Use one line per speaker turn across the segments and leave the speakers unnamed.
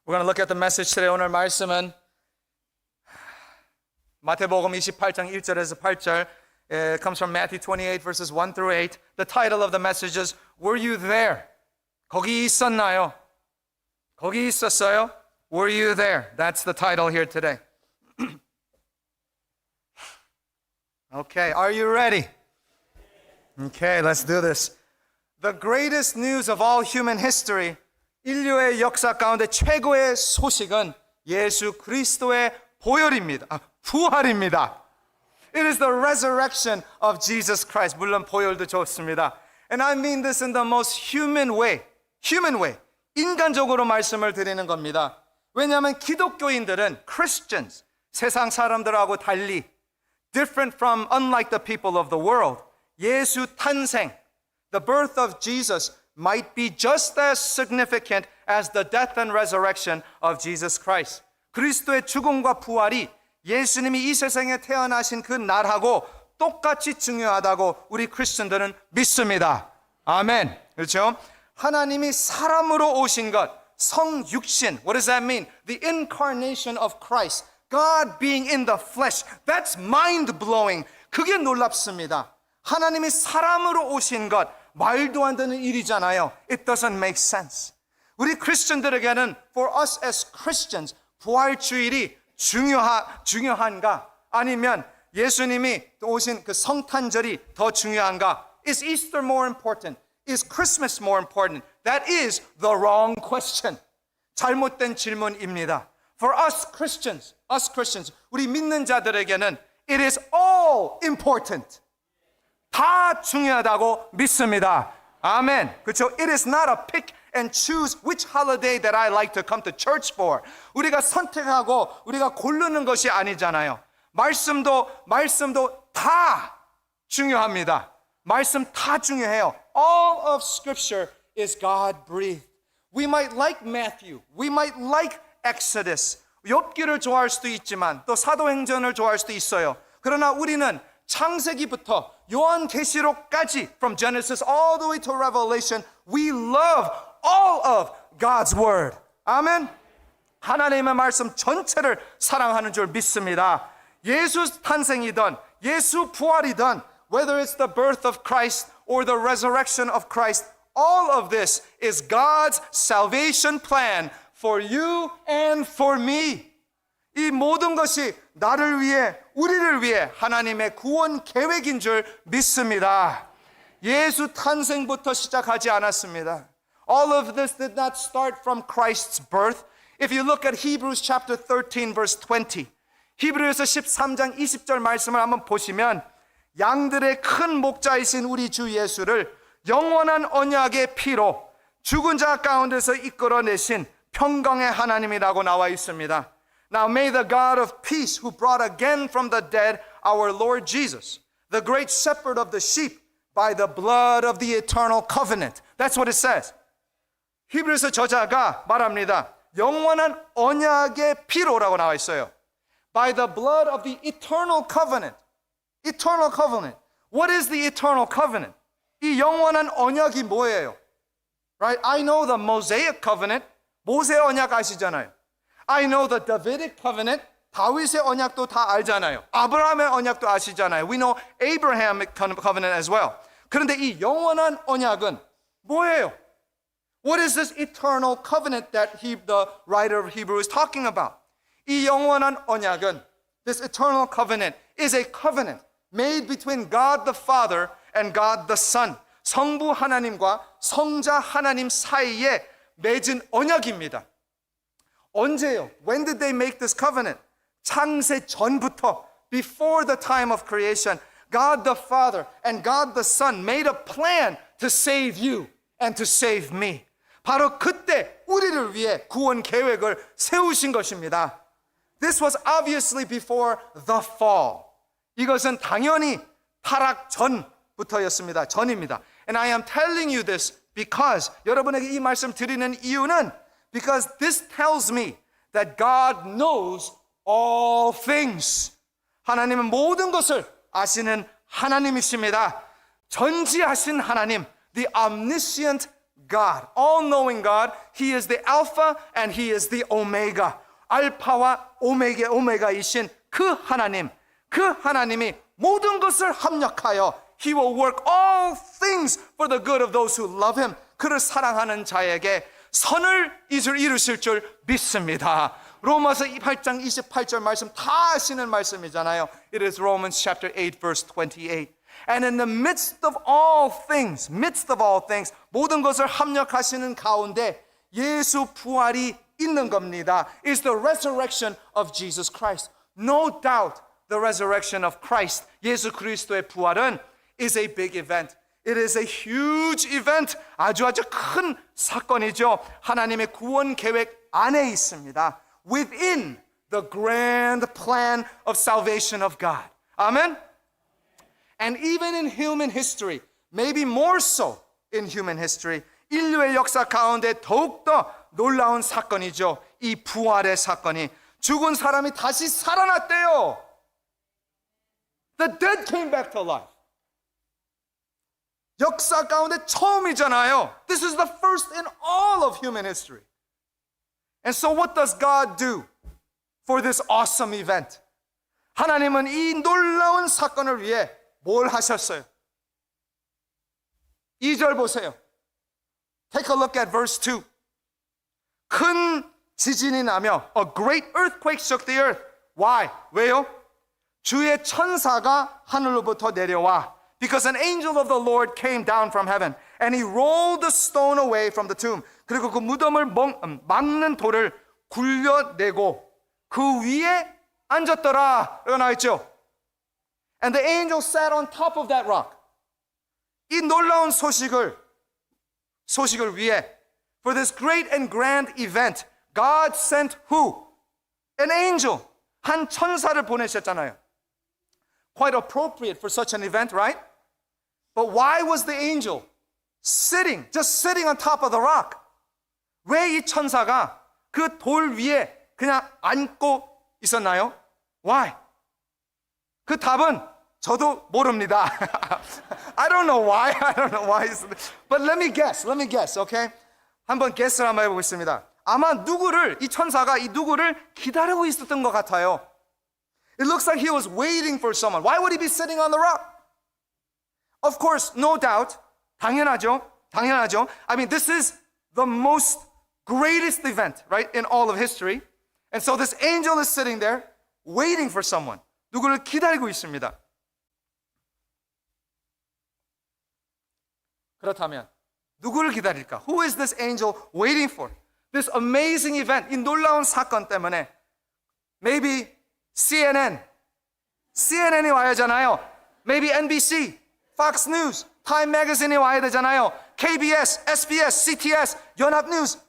We're going to look at the message today. 오늘 말씀은 마태복음 28장 1절에서 8절. It comes from Matthew 28 verses 1 through 8. The title of the message is Were you there? 거기 있었나요? 거기 있었어요? Were you there? That's the title here today. Okay, are you ready? Okay, let's do this. The greatest news of all human history, 인류의 역사 가운데 최고의 소식은 예수 그리스도의 부활입니다. It is the resurrection of Jesus Christ. 물론 보혈도 좋습니다. And I mean this in the most human way. 인간적으로 말씀을 드리는 겁니다. 왜냐하면 기독교인들은 Christians, 세상 사람들하고 달리 different from unlike the people of the world. 예수 탄생, the birth of Jesus might be just as significant as the death and resurrection of Jesus Christ. 그리스도의 죽음과 부활이 예수님이 이 세상에 태어나신 그 날하고 똑같이 중요하다고 우리 크리스천들은 믿습니다. 아멘. 그렇죠? 하나님이 사람으로 오신 것, 성육신. What does that mean? The incarnation of Christ. God being in the flesh. That's mind-blowing. 그게 놀랍습니다. 하나님이 사람으로 오신 것, 말도 안 되는 일이잖아요. It doesn't make sense. 우리 크리스천들에게는 for us as Christians, 부활주일이 중요한가? 아니면 예수님이 오신 그 성탄절이 더 중요한가? Is Easter more important? Is Christmas more important? That is the wrong question. 잘못된 질문입니다. For us Christians, 우리 믿는 자들에게는 it is all important. 다 중요하다고 믿습니다. 아멘. 그렇죠? It is not a pick and choose which holiday that I like to come to church for. 우리가 선택하고 우리가 고르는 것이 아니잖아요. 말씀도 다 중요합니다. 말씀 다 중요해요. All of Scripture is God-breathed. We might like Matthew. We might like Exodus. 욥기를 좋아할 수도 있지만 또 사도행전을 좋아할 수도 있어요. 그러나 우리는 창세기부터 요한계시록까지 from Genesis all the way to Revelation we love all of God's Word. 아멘. 하나님의 말씀 전체를 사랑하는 줄 믿습니다. 예수 탄생이든 예수 부활이든 whether it's the birth of Christ or the resurrection of Christ, all of this is God's salvation plan for you and for me. 이 모든 것이 나를 위해, 우리를 위해 하나님의 구원 계획인 줄 믿습니다. 예수 탄생부터 시작하지 않았습니다. All of this did not start from Christ's birth. If you look at Hebrews chapter 13 verse 20, 히브리서 13장 20절 말씀을 한번 보시면 양들의 큰 목자이신 우리 주 예수를 영원한 언약의 피로 죽은 자 가운데서 이끌어내신 평강의 하나님이라고 나와 있습니다. Now may the God of peace who brought again from the dead our Lord Jesus, the great shepherd of the sheep, by the blood of the eternal covenant. That's what it says. 히브리서 저자가 말합니다. 영원한 언약의 피로라고 나와 있어요. By the blood of the eternal covenant. Eternal covenant. What is the eternal covenant? 이 영원한 언약이 뭐예요? Right? I know the Mosaic covenant. 모세 언약 아시잖아요. I know the Davidic covenant. 다윗의 언약도 다 알잖아요. 아브라함의 언약도 아시잖아요. We know Abrahamic covenant as well. 그런데 이 영원한 언약은 뭐예요? What is this eternal covenant that the writer of Hebrews is talking about? 이 영원한 언약은 this eternal covenant is a covenant made between God the Father and God the Son. 성부 하나님과 성자 하나님 사이에 맺은 언약입니다. 언제요? When did they make this covenant? 창세 전부터, before the time of creation, God the Father and God the Son made a plan to save you and to save me. 바로 그때 우리를 위해 구원 계획을 세우신 것입니다. This was obviously before the fall. 이것은 당연히 타락 전부터였습니다. 전입니다. And I am telling you this because 여러분에게 이 말씀 드리는 이유는 because this tells me that God knows all things. 하나님은 모든 것을 아시는 하나님이십니다. 전지하신 하나님, the omniscient God, all-knowing God. He is the Alpha and He is the Omega. 알파와 오메가이신 그 하나님, 그 하나님이 모든 것을 합력하여 He will work all things for the good of those who love Him. 그를 사랑하는 자에게 선을 이루실 줄 믿습니다. 로마서 8장 28절 말씀 다 아시는 말씀이잖아요. It is Romans chapter 8 verse 28. And in the midst of all things, 모든 것을 합력하시는 가운데 예수 부활이 있는 겁니다. Is the resurrection of Jesus Christ. No doubt the resurrection of Christ. 예수 그리스도의 부활은 is a big event. It is a huge event. 아주 큰 사건이죠. 하나님의 구원 계획 안에 있습니다. Within the grand plan of salvation of God. Amen? And even in human history, maybe more so in human history, 인류의 역사 가운데 더욱더 놀라운 사건이죠. 이 부활의 사건이. 죽은 사람이 다시 살아났대요. The dead came back to life. 역사 가운데 처음이잖아요. This is the first in all of human history. And so what does God do for this awesome event? 하나님은 이 놀라운 사건을 위해 뭘 하셨어요? 2절 보세요. Take a look at verse 2. 큰 지진이 나며 a great earthquake shook the earth. Why? 왜요? 주의 천사가 하늘로부터 내려와 Because an angel of the Lord came down from heaven and he rolled the stone away from the tomb. 그리고 그 무덤을 막는 돌을 굴려내고 그 위에 앉았더라. 여기 나와 있죠. And the angel sat on top of that rock. 이 놀라운 소식을 위해 for this great and grand event, God sent who? An angel. 한 천사를 보내셨잖아요. Quite appropriate for such an event, right? But why was the angel just sitting on top of the rock? 왜 이 천사가 그 돌 위에 그냥 앉고 있었나요? Why? 그 답은 저도 모릅니다. I don't know why. But let me guess, okay? 한번 guess를 한번 해보겠습니다. 아마 이 천사가 이 누구를 기다리고 있었던 것 같아요. It looks like he was waiting for someone. Why would he be sitting on the rock? Of course, no doubt. 당연하죠. I mean, this is the most greatest event, right, in all of history. And so this angel is sitting there waiting for someone. 누구를 기다리고 있습니다. 그렇다면 누구를 기다릴까? Who is this angel waiting for? This amazing event, 이 놀라운 사건 때문에 maybe CNN이 와야 하잖아요. Maybe NBC, Fox News, Time Magazine이 와야 되잖아요. KBS, SBS, CTS, 연합뉴스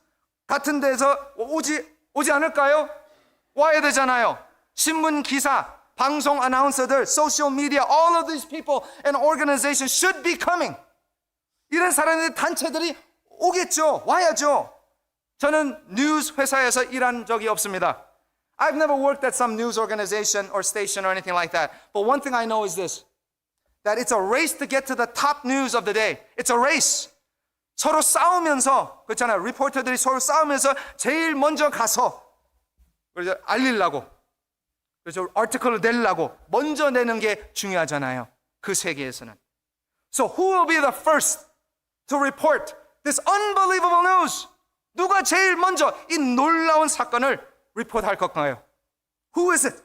같은 데서 오지 않을까요? 와야 되잖아요. 신문 기사, 방송 아나운서들, social media, all of these people and organizations should be coming. 이런 사람들 단체들이 오겠죠. 와야죠. 저는 뉴스 회사에서 일한 적이 없습니다. I've never worked at some news organization or station or anything like that. But one thing I know is this, that it's a race to get to the top news of the day. It's a race. 서로 싸우면서, 그렇잖아요. 리포터들이 서로 싸우면서 제일 먼저 가서 알리려고, 그래서 아티클을 내려고 먼저 내는 게 중요하잖아요. 그 세계에서는. So who will be the first to report this unbelievable news? 누가 제일 먼저 이 놀라운 사건을 리포트할 건가요? Who is it?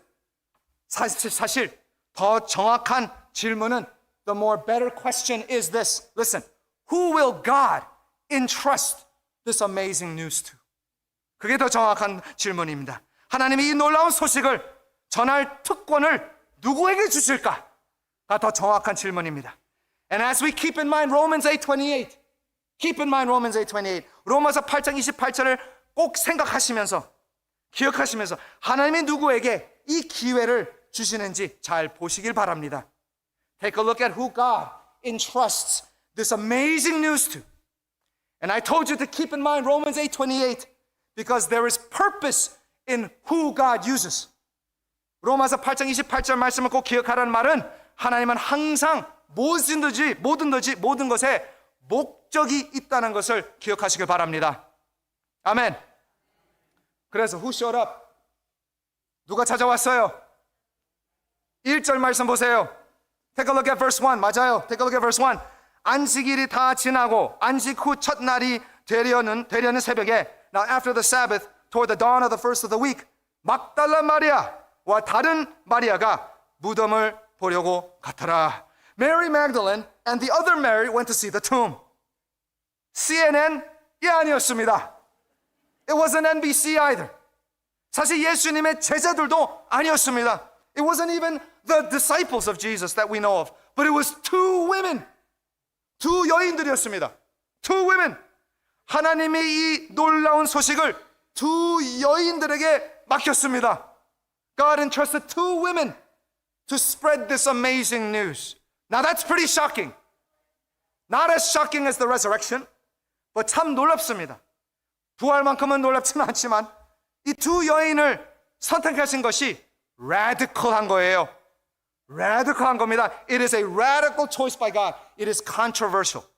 사실 더 정확한 질문은 the more better question is this. Listen, who will God entrust this amazing news to? 그게 더 정확한 질문입니다. 하나님이 이 놀라운 소식을 전할 특권을 누구에게 주실까가 더 정확한 질문입니다. And as we keep in mind Romans 8:28, 로마서 8장 28절을 꼭 생각하시면서 기억하시면서 하나님이 누구에게 이 기회를 주시는지 잘 보시길 바랍니다. Take a look at who God entrusts this amazing news to. And I told you to keep in mind Romans 8:28 because there is purpose in who God uses. 로마서 8장 28절 말씀을 꼭 기억하라는 말은 하나님은 항상 모든 것에 목적이 있다는 것을 기억하시길 바랍니다. 아멘. 그래서 who showed up? 누가 찾아왔어요? 1절 말씀 보세요. Take a look at verse 1. 맞아요. Take a look at verse 1. 안식일이 다 지나고 안식 후 첫날이 되려는 새벽에 Now after the Sabbath, toward the dawn of the first of the week, 막달라 마리아와 다른 마리아가 무덤을 보려고 갔더라. Mary Magdalene and the other Mary went to see the tomb. CNN이 아니었습니다. It wasn't NBC either. 사실 예수님의 제자들도 아니었습니다. It wasn't even the disciples of Jesus that we know of. But it was two women. 두 여인들이었습니다. Two women. 하나님이 이 놀라운 소식을 두 여인들에게 맡겼습니다. God entrusted two women to spread this amazing news. Now that's pretty shocking. Not as shocking as the resurrection, but 참 놀랍습니다. 부활만큼은 놀랍지는 않지만 이 두 여인을 선택하신 것이 radical한 거예요. radical한 겁니다. It is a radical choice by God. It is controversial.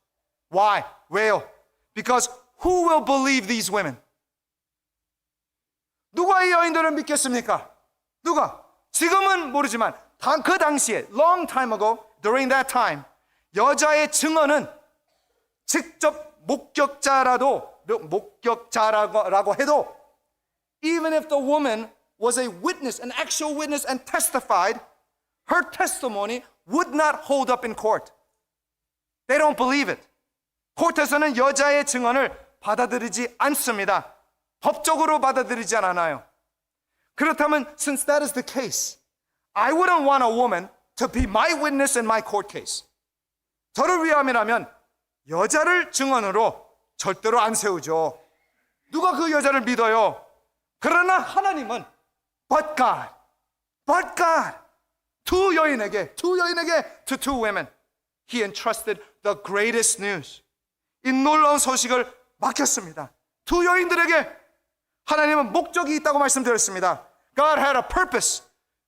Why? 왜요? Because who will believe these women? 누가 이 여인들을 믿겠습니까? 누가? 지금은 모르지만 그 당시에 long time ago, during that time, 여자의 증언은 직접 목격자라고 해도 even if the woman was a witness, an actual witness and testified, her testimony would not hold up in court. They don't believe it. 코트에서는 여자의 증언을 받아들이지 않습니다. 법적으로 받아들이지 않아요. 그렇다면 since that is the case, I wouldn't want a woman to be my witness in my court case. 저를 위함이라면 여자를 증언으로 절대로 안 세우죠. 누가 그 여자를 믿어요? 그러나 하나님은 but God 두 여인에게 to two women He entrusted the greatest news. 이 놀라운 소식을 맡겼습니다. 두 여인들에게 하나님은 목적이 있다고 말씀드렸습니다. God had a purpose.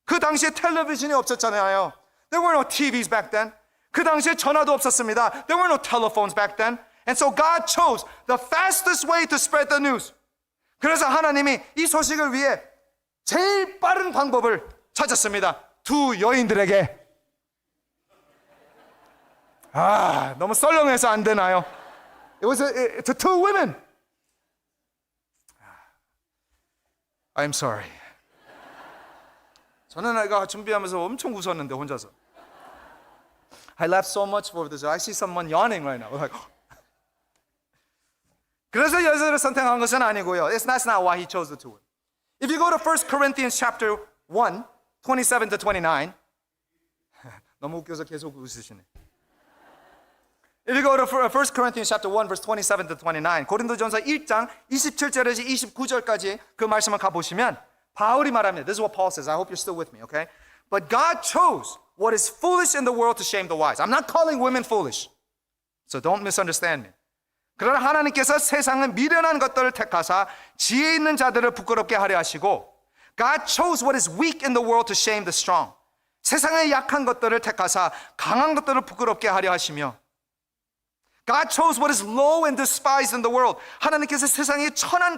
그 당시에 텔레비전이 없었잖아요. There were no TVs back then. 그 당시에 전화도 없었습니다. There were no telephones back then. And so God chose the fastest way to spread the news. 그래서 하나님이 이 소식을 위해 제일 빠른 방법을 찾았습니다. 두 여인들에게. 너무 썰렁해서 안 되나요? It was to two women. I'm sorry. 저는 아이가 준비하면서 엄청 웃었는데 혼자서. I laughed so much for this. I see someone yawning right now. Like, 그래서 여자를 선택한 것은 아니고요. That's not why he chose the two. If you go to 1 Corinthians chapter 1, 27 to 29. 너무 웃겨서 계속 웃으시네. If you go to 1 Corinthians chapter 1, verse 27 to 29. 고린도전서 1장 27절에서 29절까지 그 말씀을 가보시면 바울이 말합니다. This is what Paul says. I hope you're still with me, okay? But God chose what is foolish in the world to shame the wise. I'm not calling women foolish. So don't misunderstand me. 그러나 하나님께서 세상은 미련한 것들을 택하사 지혜 있는 자들을 부끄럽게 하려 하시고 God chose what is weak in the world to shame the strong. 세상의 약한 것들을 택하사 강한 것들을 부끄럽게 하려 하시며 God chose what is low and despised in the world. 하나님께서 세상의 천한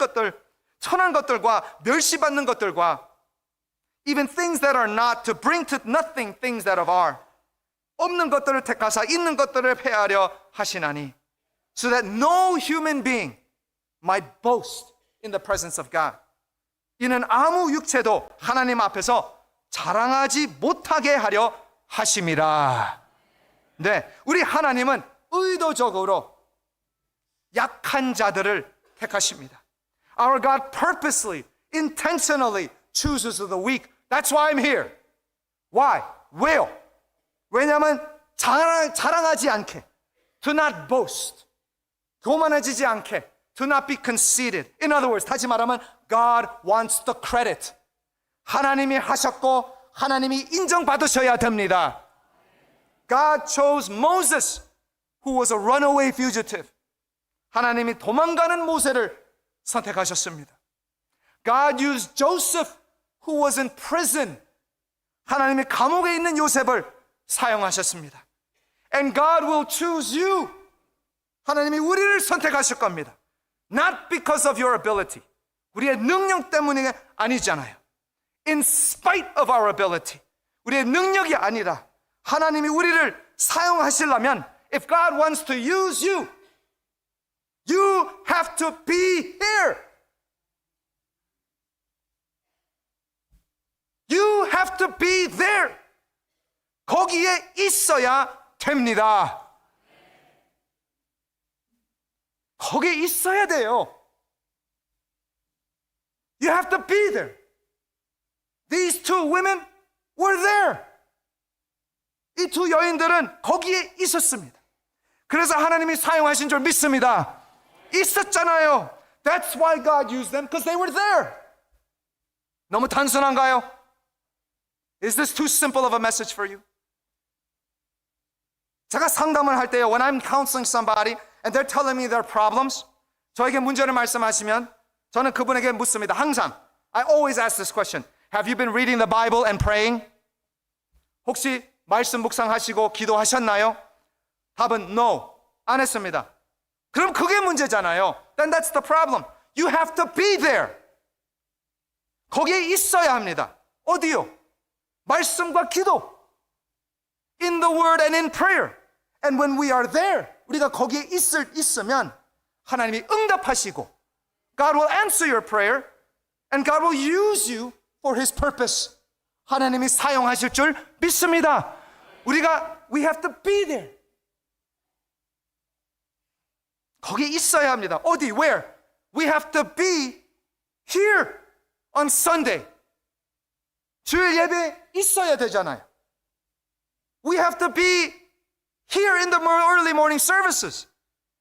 것들과 멸시받는 것들과 even things that are not to bring to nothing things that are. 없는 것들을 택하사 있는 것들을 폐하려 하시나니 so that no human being might boast in the presence of God. 이는 아무 육체도 하나님 앞에서 자랑하지 못하게 하려 하심이라. 네, 우리 하나님은 의도적으로 약한 자들을 택하십니다. Our God purposely, intentionally chooses the weak. That's why I'm here. Why? 왜요? 왜냐하면 자랑하지 않게, to not boast, 교만해지지 않게, to not be conceited. In other words, 다시 말하면 God wants the credit. 하나님이 하셨고 하나님이 인정받으셔야 됩니다. God chose Moses, who was a runaway fugitive. 하나님이 도망가는 모세를 선택하셨습니다. God used Joseph, who was in prison. 하나님이 감옥에 있는 요셉을 사용하셨습니다. And God will choose you 하나님이 우리를 선택하실 겁니다. Not because of your ability. 우리의 능력 때문이 아니잖아요. In spite of our ability. 우리의 능력이 아니라 하나님이 우리를 사용하시려면 if God wants to use you, you have to be here. You have to be there. 거기에 있어야 됩니다. 거기에 있어야 돼요. You have to be there. These two women were there. 이 두 여인들은 거기에 있었습니다. 그래서 하나님이 사용하신 줄 믿습니다. 있었잖아요. That's why God used them, because they were there. 너무 단순한가요? Is this too simple of a message for you? 제가 상담을 할 때요, when I'm counseling somebody and they're telling me their problems, 저에게 문제를 말씀하시면 저는 그분에게 묻습니다. 항상 I always ask this question. Have you been reading the Bible and praying? 혹시 말씀 묵상하시고 기도하셨나요? 답은 no, 안 했습니다. 그럼 그게 문제잖아요. Then that's the problem. You have to be there. 거기에 있어야 합니다. 어디요? 말씀과 기도. In the word and in prayer. And when we are there, 우리가 거기에 있으면 하나님이 응답하시고 God will answer your prayer and God will use you for His purpose. 하나님이 사용하실 줄 믿습니다. we have to be there. 거기에 있어야 합니다. 어디? Where? We have to be here on Sunday. 주일 예배에 있어야 되잖아요. We have to be here in the early morning services.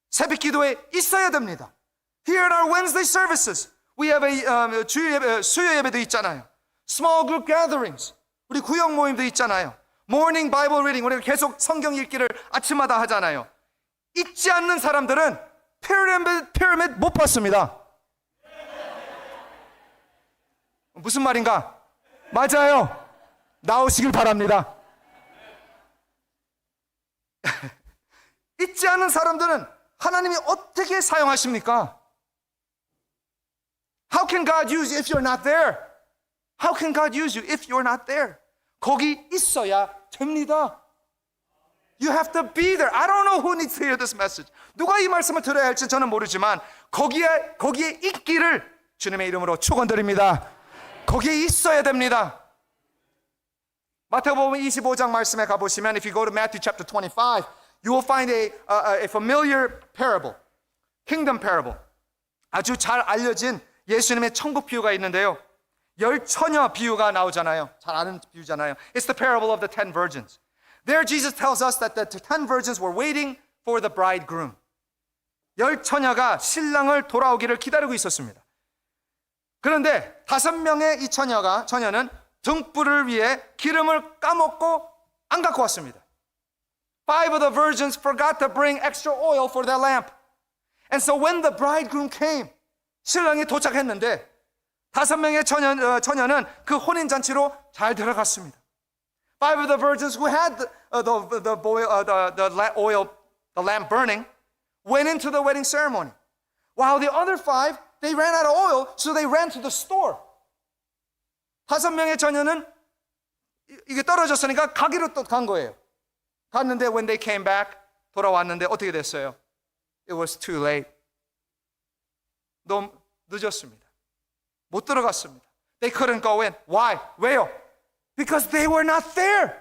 새벽 기도에 있어야 됩니다. Here in our Wednesday services. We have a 주일 예배, 수요 예배도 있잖아요. Small group gatherings. 우리 구역 모임도 있잖아요. Morning Bible reading. 우리가 계속 성경 읽기를 아침마다 하잖아요. 있지 않는 사람들은 피라미드 못 봤습니다. 무슨 말인가? 맞아요. 나오시길 바랍니다. 있지 않은 사람들은 하나님이 어떻게 사용하십니까? How can God use you if you're not there? How can God use you if you're not there? 거기 있어야 됩니다. You have to be there. I don't know who needs to hear this message. 누가 이 말씀을 들어야 할지 저는 모르지만 거기에 있기를 주님의 이름으로 축원드립니다. 거기에 있어야 됩니다. 마태복음 25장 말씀에 가보시면 if you go to Matthew chapter 25, you will find a familiar parable, kingdom parable. 아주 잘 알려진 예수님의 천국 비유가 있는데요. 열 처녀 비유가 나오잖아요. 잘 아는 비유잖아요. It's the parable of the 10 virgins. There Jesus tells us that the 10 virgins were waiting for the bridegroom. 열 처녀가 신랑을 돌아오기를 기다리고 있었습니다. 그런데 5명의 이 처녀는 등불을 위해 기름을 까먹고 안 갖고 왔습니다. 5 of the virgins forgot to bring extra oil for their lamp. And so when the bridegroom came, 신랑이 도착했는데 5명의 처녀는 그 혼인잔치로 잘 들어갔습니다. 5 of the virgins who had the lamp burning went into the wedding ceremony. While the other 5, they ran out of oil, so they ran to the store. 5명의 처녀는 이게 떨어졌으니까 가기로 또 간 거예요. 갔는데 when they came back, 돌아왔는데 어떻게 됐어요? It was too late. 너무 늦었습니다. 못 들어갔습니다. They couldn't go in. Why? 왜요? Because they were not there.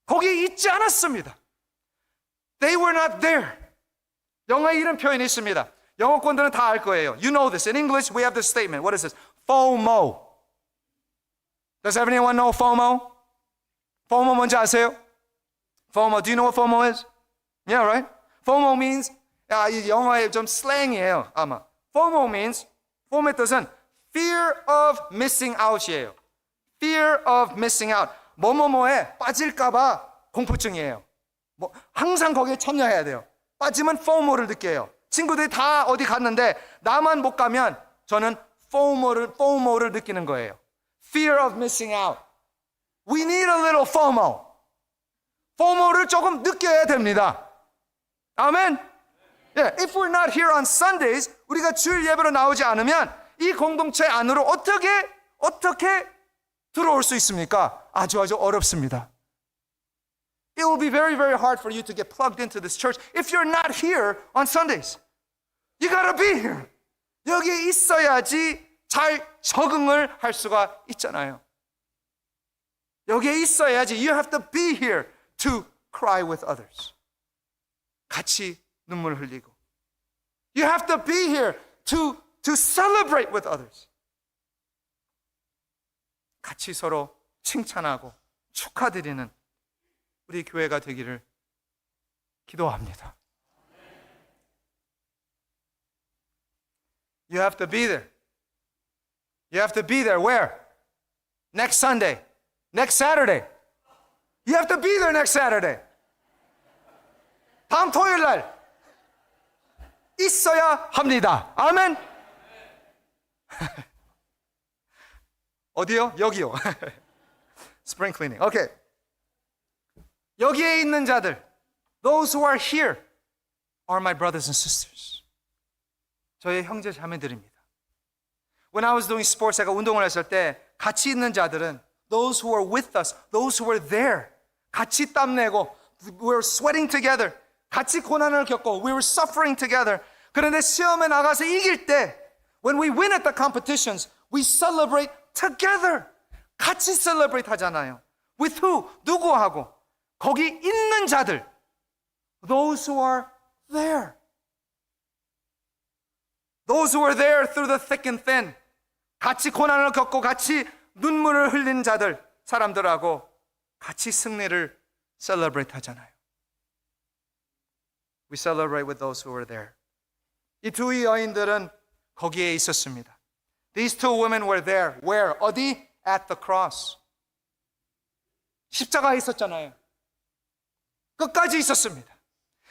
거기에 있지 않았습니다. They were not there. 영어에 이런 표현이 있습니다. 영어권들은 다 알 거예요. You know this. In English, we have this statement. What is this? FOMO. Does everyone know FOMO? FOMO 뭔지 아세요? FOMO. Do you know what FOMO is? Yeah, right? FOMO means, 이 영어의 좀 슬랭이에요, 아마. FOMO means, FOMO의 뜻은 fear of missing out이에요. Fear of missing out. 뭐뭐뭐에 빠질까봐 공포증이에요. 항상 거기에 참여해야 돼요. 빠지면 FOMO를 느껴요. 친구들이 다 어디 갔는데 나만 못 가면 저는 FOMO를 느끼는 거예요. Fear of missing out. We need a little FOMO. FOMO를 조금 느껴야 됩니다. 아멘. Yeah, if we're not here on Sundays, 우리가 주일 예배로 나오지 않으면 이 공동체 안으로 어떻게 들어올 수 있습니까? 아주 어렵습니다. It will be very, very hard for you to get plugged into this church if you're not here on Sundays. You gotta be here. 여기에 있어야지 잘 적응을 할 수가 있잖아요. 여기에 있어야지. You have to be here to cry with others. 같이 눈물 흘리고. You have to be here to celebrate with others. 같이 서로 칭찬하고 축하드리는 우리 교회가 되기를 기도합니다. You have to be there. You have to be there. Where? Next Sunday. Next Saturday. You have to be there next Saturday. 다음 토요일 날 있어야 합니다. 아멘. 어디요? 여기요. Spring cleaning. Okay. 여기에 있는 자들, those who are here are my brothers and sisters. 저의 형제 자매들입니다. When I was doing sports, 제가 운동을 했을 때 같이 있는 자들은 those who were with us, those who were there. 같이 땀내고 we were sweating together. 같이 고난을 겪고 we were suffering together. 그런데 시험에 나가서 이길 때 when we win at the competitions, we celebrate together. 같이 celebrate 하잖아요. With who? 누구하고? 거기 있는 자들. Those who are there. Those who are there through the thick and thin. 같이 고난을 겪고 같이 눈물을 흘린 자들, 사람들하고 같이 승리를 celebrate 하잖아요. We celebrate with those who were there. 이 두 여인들은 거기에 있었습니다. These two women were there. Where? 어디? At the cross. 십자가에 있었잖아요. 끝까지 있었습니다.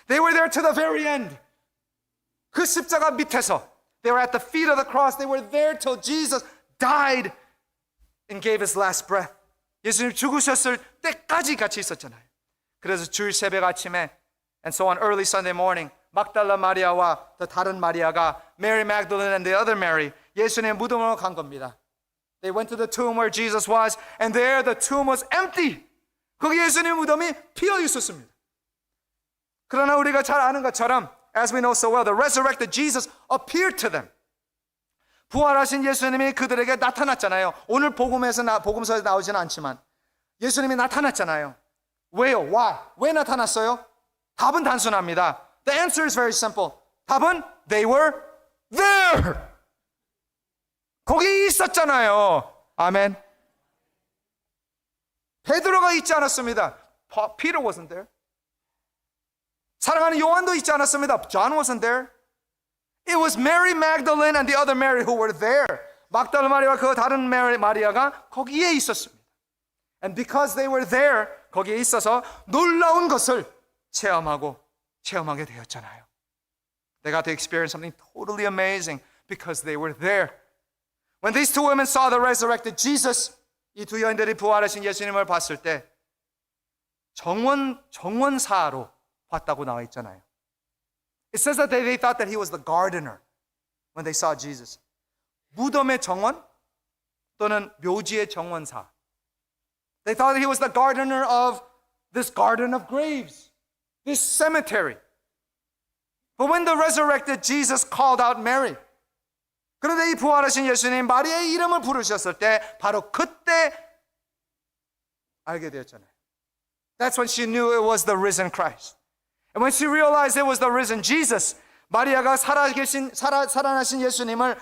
They were there to the very end. 그 십자가 밑에서 they were at the feet of the cross. They were there till Jesus died and gave his last breath. 예수님 죽으셨을 때까지 같이 있었잖아요. 그래서 주일 새벽 아침에 and so on early Sunday morning 막달라 마리아와 또 다른 마리아가 Mary Magdalene and the other Mary 예수님의 무덤으로 간 겁니다. They went to the tomb where Jesus was and there the tomb was empty. 거기 예수님의 무덤이 비어 있었습니다. 그러나 우리가 잘 아는 것처럼 as we know so well, the resurrected Jesus appeared to them. 부활하신 예수님이 그들에게 나타났잖아요. 오늘 복음서에서 나오지는 않지만 예수님이 나타났잖아요. 왜요? Why? 왜 나타났어요? 답은 단순합니다. The answer is very simple. 답은 they were there. 거기 있었잖아요. 아멘. 베드로가 있지 않았습니다. Peter wasn't there. 사랑하는 요한도 있지 않았습니다. John wasn't there. It was Mary Magdalene and the other Mary who were there. 막달라 마리아와 그 다른 마리아가 거기에 있었습니다. And because they were there, 거기에 있어서 놀라운 것을 체험하게 되었잖아요. They got to experience something totally amazing because they were there. When these two women saw the resurrected Jesus, 이 두 여인들이 부활하신 예수님을 봤을 때 정원사로 봤다고 나와 있잖아요. It says that they thought that he was the gardener when they saw Jesus. 무덤의 정원 또는 묘지의 정원사. They thought that he was the gardener of this garden of graves, this cemetery. But when the resurrected Jesus called out Mary, 그런데 이 부활하신 예수님 마리아의 이름을 부르셨을 때 바로 그때 알게 되었잖아요. That's when she knew it was the risen Christ. And when she realized it was the risen Jesus, 마리아가 살아나신 예수님을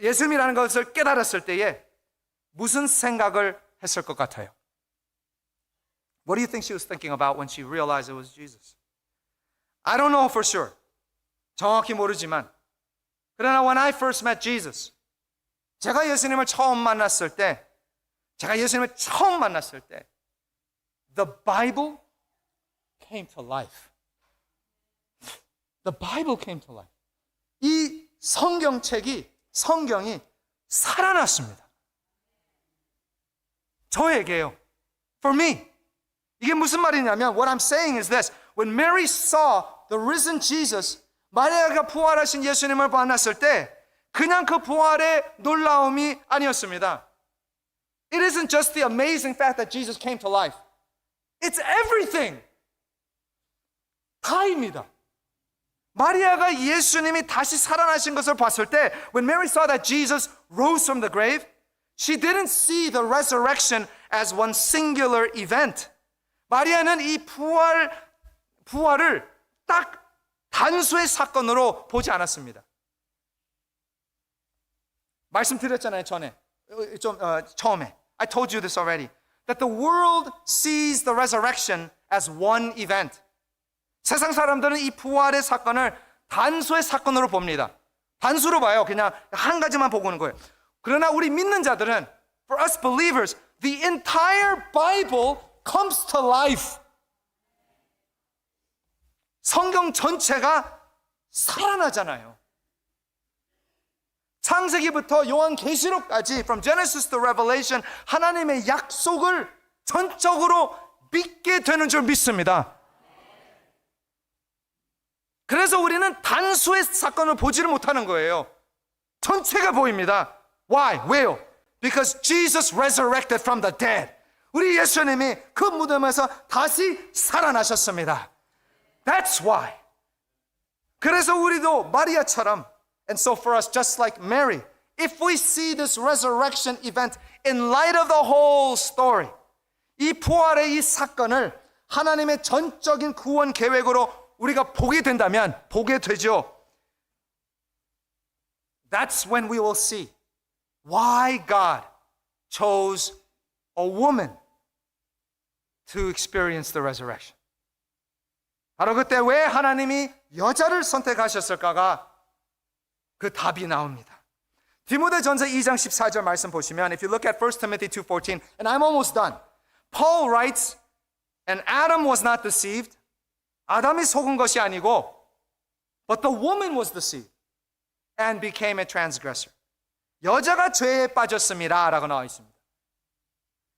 예수님이라는 것을 깨달았을 때에 무슨 생각을 했을 것 같아요? What do you think she was thinking about when she realized it was Jesus? I don't know for sure. 정확히 모르지만 그러나 when I first met Jesus, 제가 예수님을 처음 만났을 때 the Bible came to life. The Bible came to life. 이 성경이 살아났습니다. 저에게요. For me. 이게 무슨 말이냐면 what I'm saying is this. When Mary saw the risen Jesus, 마리아가 부활하신 예수님을 만났을 때 그냥 그 부활의 놀라움이 아니었습니다. It isn't just the amazing fact that Jesus came to life. It's everything. 다입니다. 마리아가 예수님이 다시 살아나신 것을 봤을 때 when Mary saw that Jesus rose from the grave, she didn't see the resurrection as one singular event. 마리아는 이 부활을 딱 단수의 사건으로 보지 않았습니다. 말씀드렸잖아요, 처음에. I told you this already. That the world sees the resurrection as one event. 세상 사람들은 이 부활의 사건을 단수의 사건으로 봅니다. 단수로 봐요. 그냥 한 가지만 보고 있는 거예요. 그러나 우리 믿는 자들은, for us believers, the entire Bible comes to life. 성경 전체가 살아나잖아요. 창세기부터 요한계시록까지 from Genesis to Revelation 하나님의 약속을 전적으로 믿게 되는 줄 믿습니다. 그래서 우리는 단수의 사건을 보지를 못하는 거예요. 전체가 보입니다. Why? 왜요? Because Jesus resurrected from the dead. 우리 예수님이 그 무덤에서 다시 살아나셨습니다. That's why. 그래서 우리도 마리아처럼, and so for us, just like Mary, if we see this resurrection event in light of the whole story, 이 부활의 이 사건을 하나님의 전적인 구원 계획으로 우리가 보게 된다면, 보게 되죠. That's when we will see why God chose a woman to experience the resurrection. 바로 그때 왜 하나님이 여자를 선택하셨을까가 그 답이 나옵니다. 디모데전서 2장 14절 말씀 보시면 if you look at 1 Timothy 2:14 and I'm almost done. Paul writes, and Adam was not deceived. 아담이 속은 것이 아니고 but the woman was deceived and became a transgressor. 여자가 죄에 빠졌습니다 라고 나와 있습니다.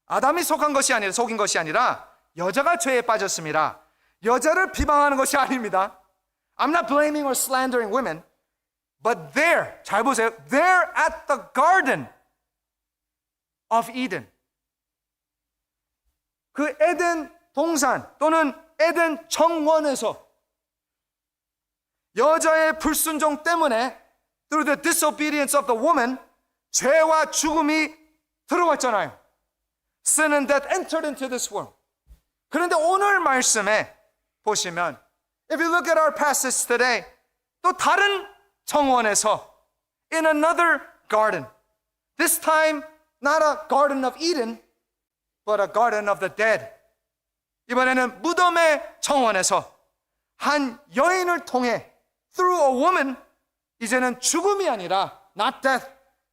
아담이 속인 것이 아니라 여자가 죄에 빠졌습니다. 여자를 비방하는 것이 아닙니다. I'm not blaming or slandering women. But there, 잘 보세요. There at the Garden of Eden. 그 에덴 동산 또는 에덴 정원에서 여자의 불순종 때문에 through the disobedience of the woman 죄와 죽음이 들어왔잖아요. Sin and death entered into this world. 그런데 오늘 말씀에 보시면 if you look at our passage today 또 다른 정원에서 in another garden. This time not a garden of Eden but a garden of the dead. 이번에는 무덤의 정원에서 한 여인을 통해 through a woman 이제는 죽음이 아니라 not death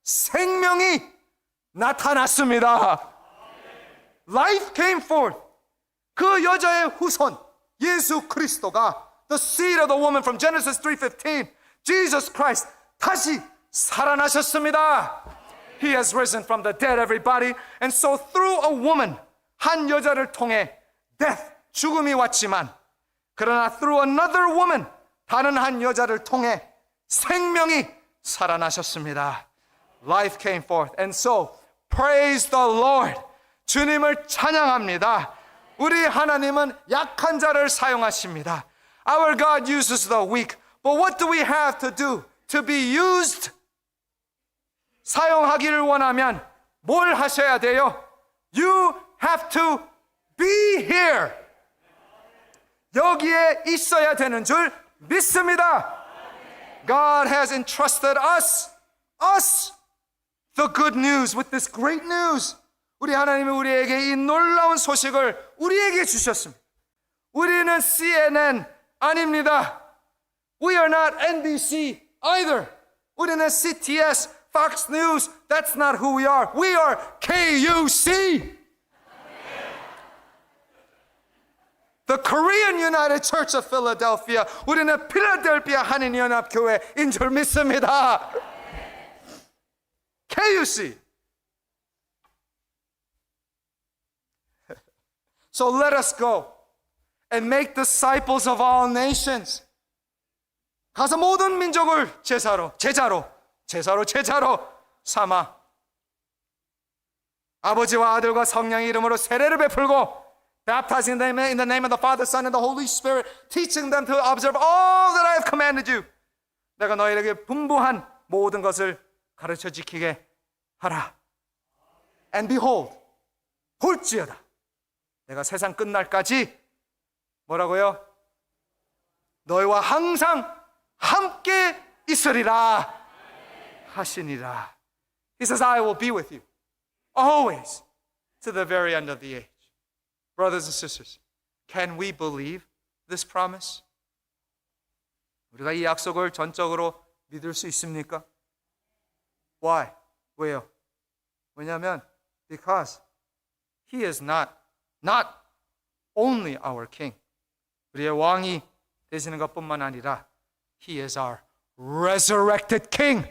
생명이 나타났습니다. Life came forth. 그 여자의 후손 예수 그리스도가 the seed of the woman from Genesis 3:15 Jesus Christ 다시 살아나셨습니다. He has risen from the dead, everybody. And so through a woman, 한 여자를 통해 death, 죽음이 왔지만 그러나 through another woman, 다른 한 여자를 통해 생명이 살아나셨습니다. Life came forth. And so praise the Lord. 주님을 찬양합니다. 우리 하나님은 약한 자를 사용하십니다. Our God uses the weak. But what do we have to do to be used? 사용하기를 원하면 뭘 하셔야 돼요? You have to be here. 여기에 있어야 되는 줄 믿습니다. God has entrusted us, the good news with this great news. 우리 하나님이 우리에게 이 놀라운 소식을 우리에게 주셨습니다. 우리는 CNN 아닙니다. We are not NBC either. 우리는 CTS, Fox News. That's not who we are. We are KUC. The Korean United Church of Philadelphia. 우리는 필라델피아 한인연합교회인 줄 믿습니다. KUC. So let us go and make disciples of all nations. 가서 모든 민족을 제자로 삼아 아버지와 아들과 성령의 이름으로 세례를 베풀고 baptizing them in the name of the Father, Son, and the Holy Spirit, teaching them to observe all that I have commanded you. 내가 너희에게 분부한 모든 것을 가르쳐 지키게 하라. And behold, 볼지어다. 내가 세상 끝날까지 뭐라고요? 너희와 항상 함께 있으리라 하시니라. He says, I will be with you always to the very end of the age. Brothers and sisters, can we believe this promise? 우리가 이 약속을 전적으로 믿을 수 있습니까? Why? 왜요? 왜냐하면 because He is not only our King. 우리의 왕이 되시는 것뿐만 아니라 He is our resurrected King.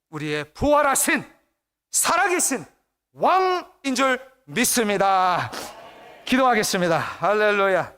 우리의 부활하신 살아계신 왕인 줄 믿습니다. 기도하겠습니다. 할렐루야.